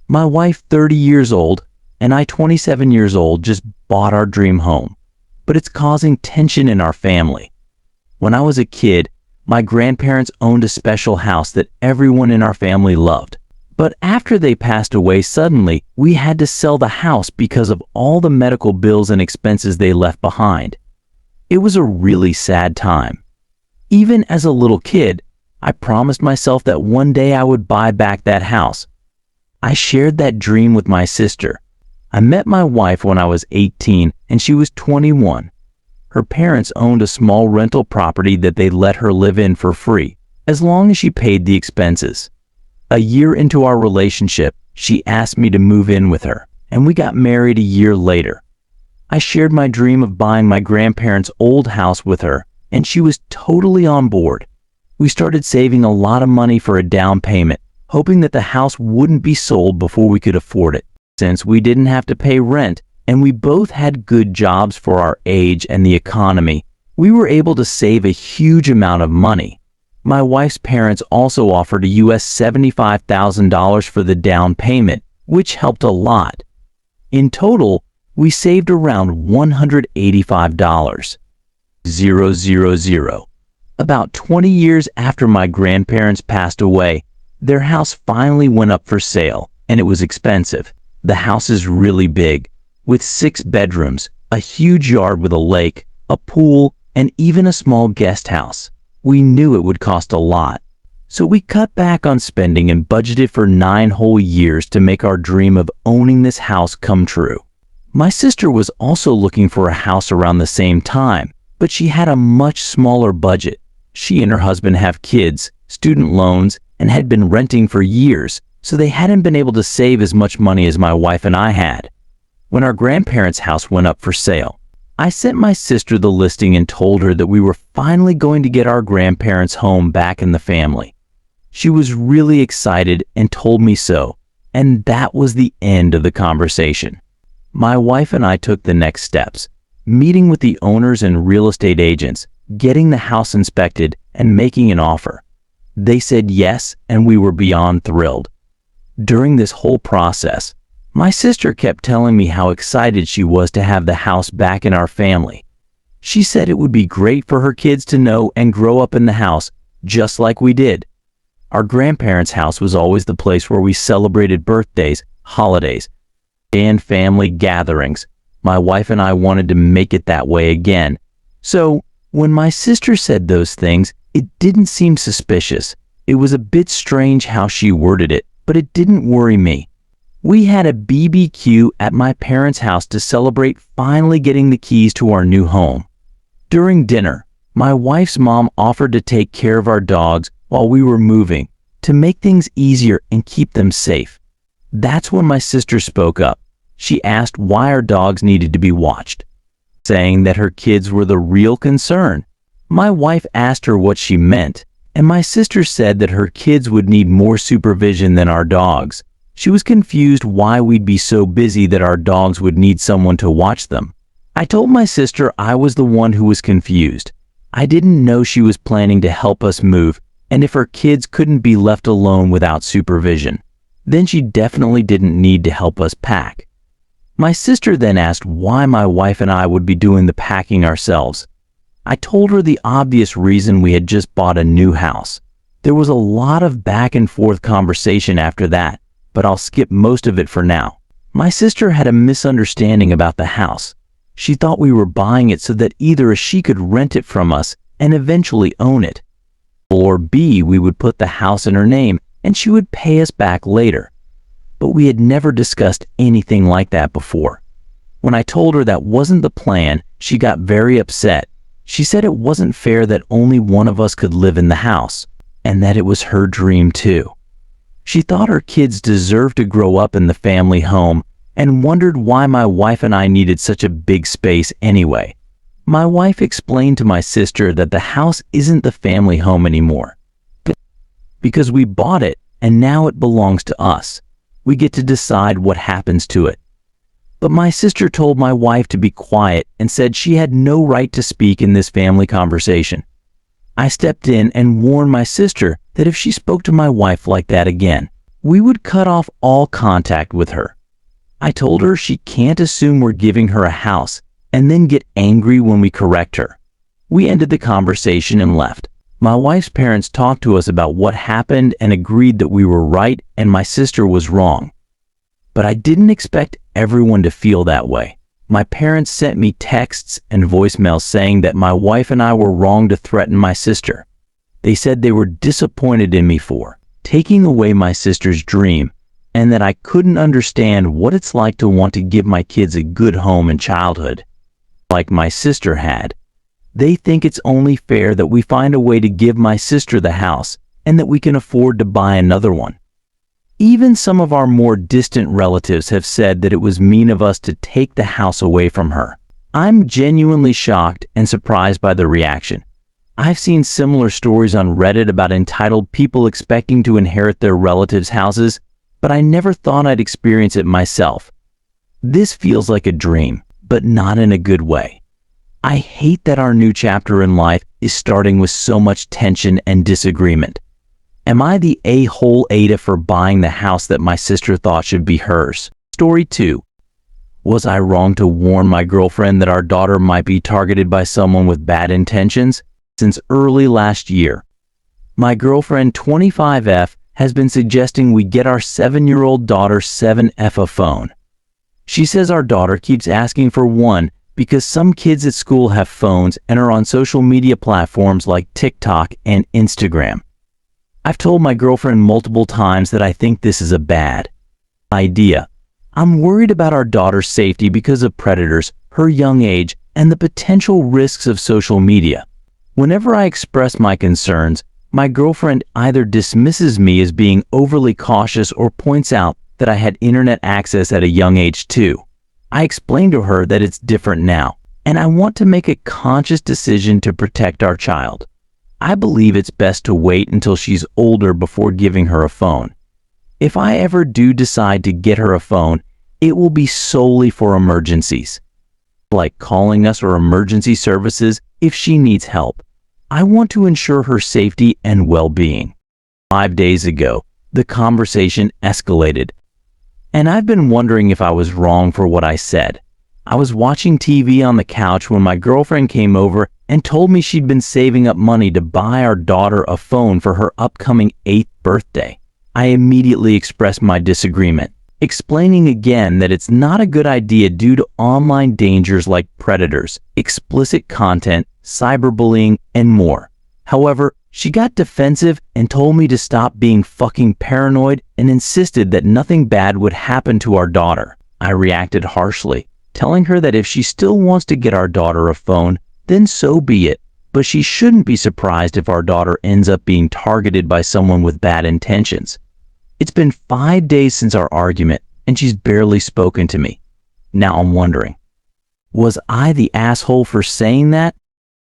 My wife, 30 years old, and I, 27 years old, just bought our dream home, but it's causing tension in our family. When I was a kid, my grandparents owned a special house that everyone in our family loved. But after they passed away suddenly, we had to sell the house because of all the medical bills and expenses they left behind. It was a really sad time. Even as a little kid, I promised myself that one day I would buy back that house. I shared that dream with my sister. I met my wife when I was 18 and she was 21. Her parents owned a small rental property that they let her live in for free, as long as she paid the expenses. A year into our relationship, she asked me to move in with her, and we got married a year later. I shared my dream of buying my grandparents' old house with her, and she was totally on board. We started saving a lot of money for a down payment, hoping that the house wouldn't be sold before we could afford it. Since we didn't have to pay rent, and we both had good jobs for our age and the economy, we were able to save a huge amount of money. My wife's parents also offered a US $75,000 for the down payment, which helped a lot. In total, we saved around $185. About 20 years after my grandparents passed away, their house finally went up for sale, and it was expensive. The house is really big, with 6 bedrooms, a huge yard with a lake, a pool, and even a small guest house. We knew it would cost a lot, so we cut back on spending and budgeted for 9 whole years to make our dream of owning this house come true. My sister was also looking for a house around the same time, but she had a much smaller budget. She and her husband have kids, student loans, and had been renting for years, so they hadn't been able to save as much money as my wife and I had. When our grandparents' house went up for sale, I sent my sister the listing and told her that we were finally going to get our grandparents' home back in the family. She was really excited and told me so, and that was the end of the conversation. My wife and I took the next steps, meeting with the owners and real estate agents, getting the house inspected, and making an offer. They said yes, and we were beyond thrilled. During this whole process, my sister kept telling me how excited she was to have the house back in our family. She said it would be great for her kids to know and grow up in the house, just like we did. Our grandparents' house was always the place where we celebrated birthdays, holidays, and family gatherings. My wife and I wanted to make it that way again. So, when my sister said those things, it didn't seem suspicious. It was a bit strange how she worded it, but it didn't worry me. We had a BBQ at my parents' house to celebrate finally getting the keys to our new home. During dinner, my wife's mom offered to take care of our dogs while we were moving, to make things easier and keep them safe. That's when my sister spoke up. She asked why our dogs needed to be watched, saying that her kids were the real concern. My wife asked her what she meant, and my sister said that her kids would need more supervision than our dogs. She was confused why we'd be so busy that our dogs would need someone to watch them. I told my sister I was the one who was confused. I didn't know she was planning to help us move, and if her kids couldn't be left alone without supervision, then she definitely didn't need to help us pack. My sister then asked why my wife and I would be doing the packing ourselves. I told her the obvious reason: we had just bought a new house. There was a lot of back and forth conversation after that, but I'll skip most of it for now. My sister had a misunderstanding about the house. She thought we were buying it so that either she could rent it from us and eventually own it, or B, we would put the house in her name and she would pay us back later. But we had never discussed anything like that before. When I told her that wasn't the plan, she got very upset. She said it wasn't fair that only one of us could live in the house, and that it was her dream too. She thought her kids deserved to grow up in the family home and wondered why my wife and I needed such a big space anyway. My wife explained to my sister that the house isn't the family home anymore, because we bought it and now it belongs to us. We get to decide what happens to it. But my sister told my wife to be quiet and said she had no right to speak in this family conversation. I stepped in and warned my sister that if she spoke to my wife like that again, we would cut off all contact with her. I told her she can't assume we're giving her a house and then get angry when we correct her. We ended the conversation and left. My wife's parents talked to us about what happened and agreed that we were right and my sister was wrong. But I didn't expect everyone to feel that way. My parents sent me texts and voicemails saying that my wife and I were wrong to threaten my sister. They said they were disappointed in me for taking away my sister's dream and that I couldn't understand what it's like to want to give my kids a good home and childhood, like my sister had. They think it's only fair that we find a way to give my sister the house and that we can afford to buy another one. Even some of our more distant relatives have said that it was mean of us to take the house away from her. I'm genuinely shocked and surprised by the reaction. I've seen similar stories on Reddit about entitled people expecting to inherit their relatives' houses, but I never thought I'd experience it myself. This feels like a dream, but not in a good way. I hate that our new chapter in life is starting with so much tension and disagreement. Am I the a-hole Ada for buying the house that my sister thought should be hers? Story 2. Was I wrong to warn my girlfriend that our daughter might be targeted by someone with bad intentions? Since early last year, my girlfriend 25F has been suggesting we get our 7-year-old daughter 7F a phone. She says our daughter keeps asking for one because some kids at school have phones and are on social media platforms like TikTok and Instagram. I've told my girlfriend multiple times that I think this is a bad idea. I'm worried about our daughter's safety because of predators, her young age, and the potential risks of social media. Whenever I express my concerns, my girlfriend either dismisses me as being overly cautious or points out that I had internet access at a young age too. I explained to her that it's different now, and I want to make a conscious decision to protect our child. I believe it's best to wait until she's older before giving her a phone. If I ever do decide to get her a phone, it will be solely for emergencies, like calling us or emergency services if she needs help. I want to ensure her safety and well-being. 5 days ago, the conversation escalated, and I've been wondering if I was wrong for what I said. I was watching TV on the couch when my girlfriend came over and told me she'd been saving up money to buy our daughter a phone for her upcoming 8th birthday. I immediately expressed my disagreement, explaining again that it's not a good idea due to online dangers like predators, explicit content, cyberbullying, and more. However, she got defensive and told me to stop being fucking paranoid and insisted that nothing bad would happen to our daughter. I reacted harshly, telling her that if she still wants to get our daughter a phone, then so be it, but she shouldn't be surprised if our daughter ends up being targeted by someone with bad intentions. It's been 5 days since our argument, and she's barely spoken to me. Now I'm wondering, was I the asshole for saying that,